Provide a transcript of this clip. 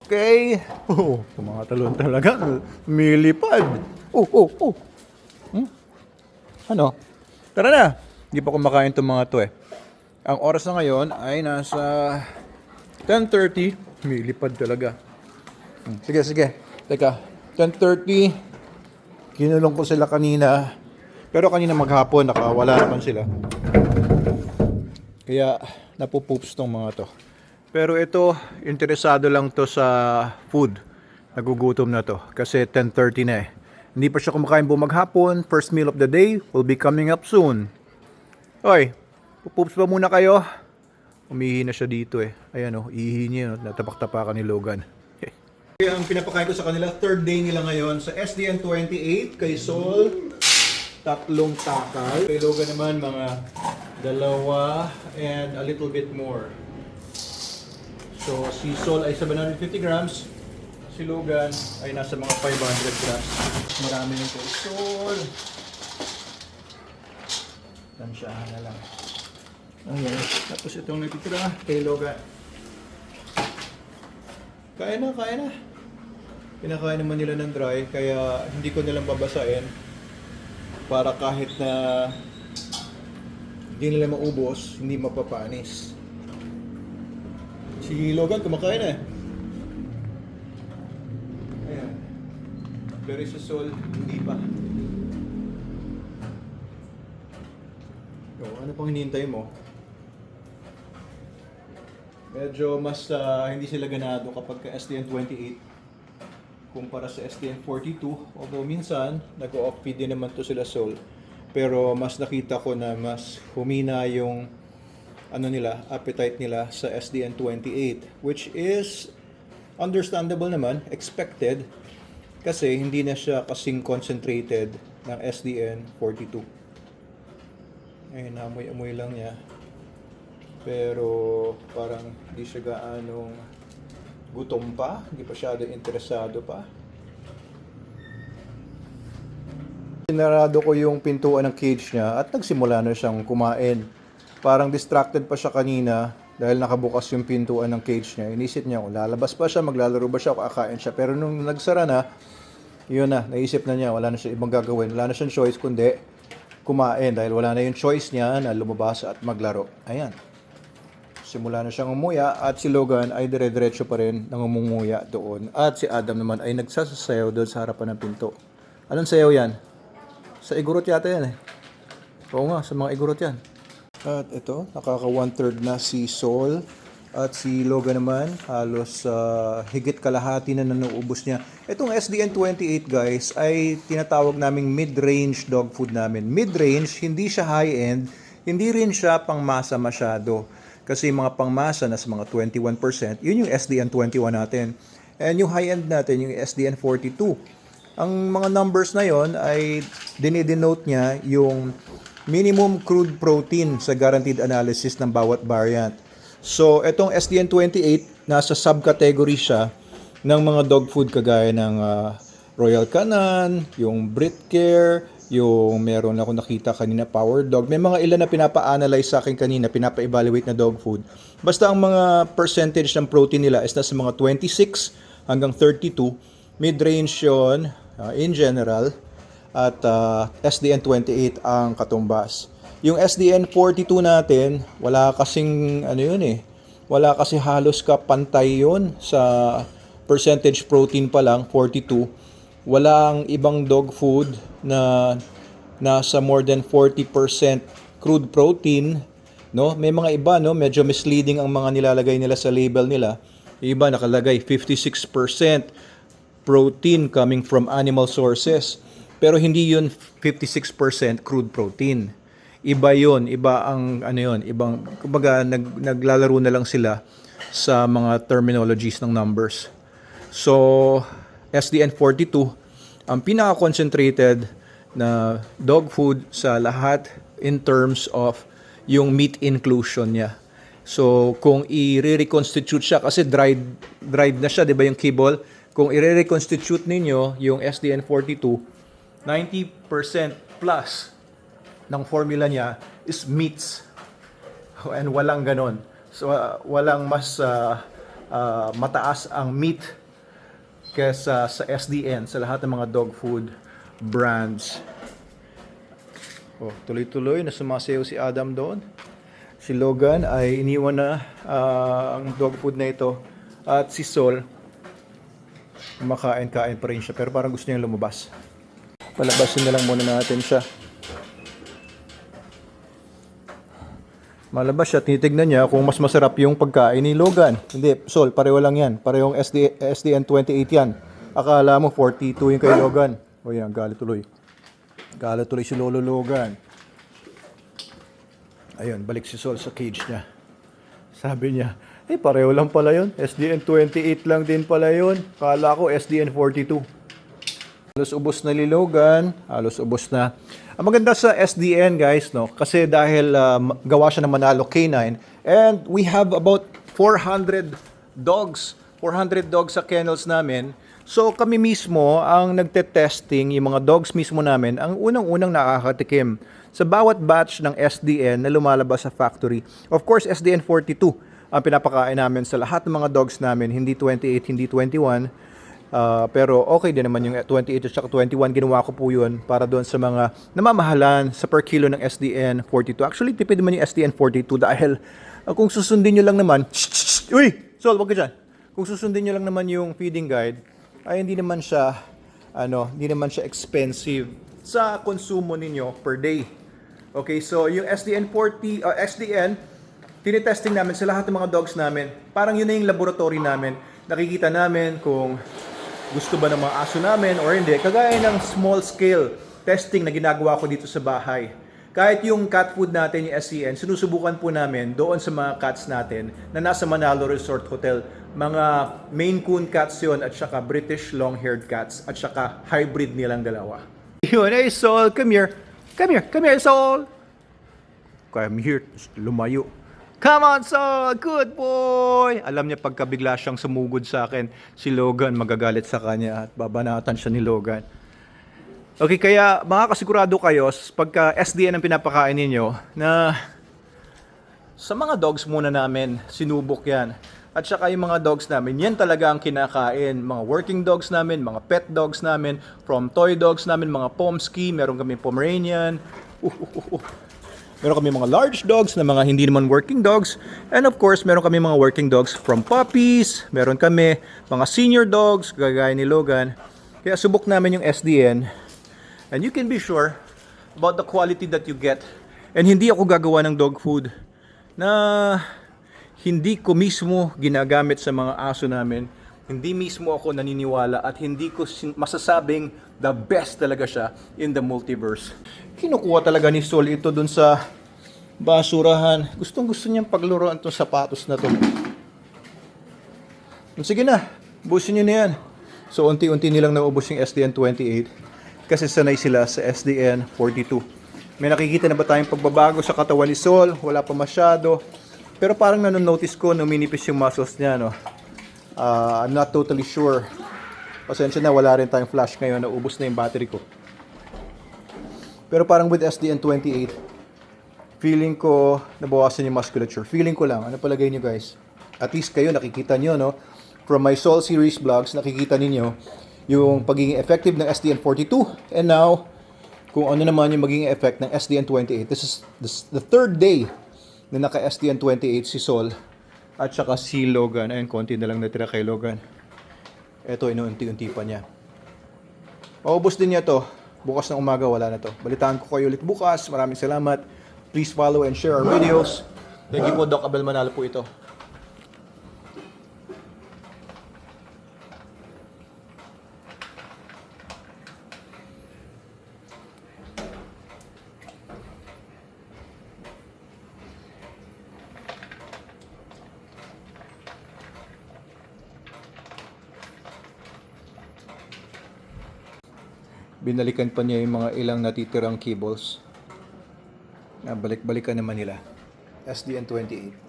Okay. Oh, mga talon talaga. Milipad. Oh. Hmm? Ano? Tara na. Hindi pa kumakain itong mga to eh. Ang oras na ngayon ay nasa 10:30. Milipad talaga. Sige. Teka. 10:30. Kinulong ko sila kanina. Pero kanina maghapon, nakawala naman sila. Kaya napupoops tong mga to. Pero ito, interesado lang to sa food. Nagugutom na to kasi 10:30 na eh. Hindi pa siya kumakain bumaghapon. First meal of the day will be coming up soon. Oy, pupoops pa muna kayo. Umihi na siya dito eh. Ayan oh, ihi niya yun. Natapak-tapakan ni Logan. Kaya ang pinapakain ko sa kanila, third day nila ngayon sa SDN 28 kay Sol. Tatlong takal. Kay Logan naman mga dalawa and a little bit more. So si Sol ay 750 grams. Si Logan ay nasa mga 500 grams. Marami nito kay Sol. Tansyahan na lang. Ayan. Tapos itong natitira kay Logan. Kaya na. Pinakain naman nila ng dry, kaya hindi ko nilang babasain para kahit na hindi nila maubos, hindi mapapanis. Si Logan kumakain na. Ayan. Pero si Sol, hindi pa. So, ano pang hinihintay mo? Medyo mas hindi sila ganado kapag ka SDN 28 kumpara sa SDN 42. Although minsan, nag-off feed din naman to sila Sol. Pero mas nakita ko na mas humina yung appetite nila sa SDN 28. Which is understandable naman, expected. Kasi hindi na siya kasing concentrated ng SDN 42. Ayun, amoy-amoy lang niya. Pero parang hindi siya gaanong gutom pa, hindi pa siya interesado pa. Sinarado ko yung pintuan ng cage niya at nagsimula na siyang kumain. Parang distracted pa siya kanina dahil nakabukas yung pintuan ng cage niya. Inisip niya kung lalabas pa siya, maglalaro ba siya, kakain siya. Pero nung nagsara na, yun na, naisip na niya, wala na siya ibang gagawin. Wala na siyang choice kundi kumain dahil wala na yung choice niya na lumabas at maglaro. Ayan. Simula na siyang umuya at si Logan ay dire-diretso pa rin nang umumuya doon. At si Adam naman ay nagsasayaw doon sa harapan ng pinto. Anong sayaw yan? Sa igurot yata yan eh. Oo nga, sa mga igurot yan. At ito, nakaka 1/3 na si Sol. At si Logan naman, halos higit kalahati na nanuubos niya. Itong SDN 28 guys ay tinatawag naming mid-range dog food namin. Mid-range, hindi siya high-end, hindi rin siya pangmasa masyado. Kasi mga pangmasa na sa mga 21%, yun yung SDN 21 natin. And yung high-end natin, yung SDN 42. Ang mga numbers na yon ay dinidenote niya yung minimum crude protein sa guaranteed analysis ng bawat variant. So, itong SDN 28, nasa subcategory siya ng mga dog food kagaya ng Royal Canin, yung Britcare, yung meron ako nakita kanina Power Dog. May mga ilan na pinapa-analyze sa akin kanina, pinapa-evaluate na dog food. Basta ang mga percentage ng protein nila is nasa mga 26 hanggang 32. Mid-range yun in general. At SDN 28 ang katumbas. Yung SDN 42 natin, wala kasing wala kasi halos kapantay yun sa percentage protein pa lang, 42. Walang ibang dog food na nasa more than 40% crude protein, no? May mga iba, no, medyo misleading ang mga nilalagay nila sa label nila. Iba nakalagay 56% protein coming from animal sources. Pero hindi yun 56% crude protein. Iba yun, iba ang ibang kumbaga naglalaro na lang sila sa mga terminologies ng numbers. So, SDN 42, ang pinaka-concentrated na dog food sa lahat in terms of yung meat inclusion niya. So, kung i-reconstitute siya, kasi dried na siya, di ba yung kibble? Kung i-reconstitute ninyo yung SDN 42, 90% plus ng formula niya is meats. And walang ganon. So, walang mas mataas ang meat kesa sa SDN, sa lahat ng mga dog food brands. Oh, tuloy-tuloy na sumasayaw si Adam doon. Si Logan ay iniwan na ang dog food na ito. At si Sol, makain-kain pa rin siya. Pero parang gusto niya lumabas. Palabasin na lang muna natin siya. Malabas siya, tinitignan niya kung mas masarap yung pagkain ni Logan. Hindi, Sol, pareho lang yan. Parehong SDN 28 yan. Akala mo 42 yung kay Logan. O yan, galit tuloy. Galit tuloy si Lolo Logan. Ayun, balik si Sol sa cage niya. Sabi niya, pareho lang pala yun. SDN 28 lang din pala yun. Kala ko SDN 42. Halos ubos na ni Logan. Halos ubos na. Ang maganda sa SDN, guys, no, kasi dahil gawa siya ng Manalo K9, and we have about 400 dogs. 400 dogs sa kennels namin. So kami mismo ang nagte-testing, yung mga dogs mismo namin, ang unang-unang nakakatikim sa bawat batch ng SDN na lumalabas sa factory. Of course, SDN 42 ang pinapakain namin sa lahat ng mga dogs namin, hindi 28, hindi 21. Pero okay din naman yung 28 at saka 21. Ginawa ko po yun para doon sa mga namamahalan sa per kilo ng SDN 42. Actually, tipid naman yung SDN 42 dahil kung susundin nyo lang naman, uy, Sol, wag ka dyan. Kung susundin nyo lang naman yung feeding guide, ay hindi naman siya expensive sa konsumo ninyo per day. Okay, so yung SDN tinitesting namin sa lahat ng mga dogs namin. Parang yun na yung laboratory namin. Nakikita namin kung gusto ba ng mga aso namin or hindi. Kagaya ng small scale testing na ginagawa ko dito sa bahay. Kahit yung cat food natin, yung SCN, sinusubukan po namin doon sa mga cats natin na nasa Manalo Resort Hotel. Mga Maine Coon cats yun at saka British long-haired cats at saka hybrid nilang dalawa. Yun, hey Sol, come here. Come here, Sol. Come here, lumayo. Come on, Sol! Good boy! Alam niya pagka bigla siyang sumugod sa akin, si Logan magagalit sa kanya at babanatan siya ni Logan. Okay, kaya makakasigurado kayo pagka SDN ang pinapakain ninyo na sa mga dogs muna namin, sinubok yan. At saka yung mga dogs namin, yan talaga ang kinakain. Mga working dogs namin, mga pet dogs namin, from toy dogs namin, mga Pomsky, meron kami Pomeranian. Meron kami mga large dogs na mga hindi naman working dogs. And of course, meron kami mga working dogs from puppies. Meron kami mga senior dogs, gagaya ni Logan. Kaya subok namin yung SDN. And you can be sure about the quality that you get. And hindi ako gagawa ng dog food na hindi ko mismo ginagamit sa mga aso namin. Hindi mismo ako naniniwala at hindi ko masasabing the best talaga siya in the multiverse. Kinukuha talaga ni Sol ito dun sa basurahan. Gustong-gusto niyang pagluruan itong sapatos na to. Sige na, busin niyo na yan. So unti-unti nilang naubos yung SDN 28 kasi sanay sila sa SDN 42. May nakikita na ba tayong pagbabago sa katawan ni Sol? Wala pa masyado. Pero parang nanonotice ko, numinipis yung muscles niya, no? I'm not totally sure. Pasensya na, wala rin tayong flash ngayon. Naubos na yung battery ko. Pero parang with SDN 28, feeling ko nabawasan yung musculature. Feeling ko lang. Ano palagay niyo, guys? At least kayo nakikita niyo, no? From my Sol series vlogs, nakikita niyo yung pagiging effective ng SDN 42. And now, kung ano naman yung magiging effect ng SDN 28. This is the third day na naka-SDN 28 si Sol at saka si Logan. Ayun, konti na lang natira kay Logan. Ito, inuunti-unti pa niya. Maubos din niya to. Bukas ng umaga, wala na to. Balitaan ko kayo ulit bukas. Maraming salamat. Please follow and share our videos. Thank you po, Doc Abel Manalo po ito. Binalikan pa niya yung mga ilang natitirang cables. Balik-balikan naman nila. SDN 28.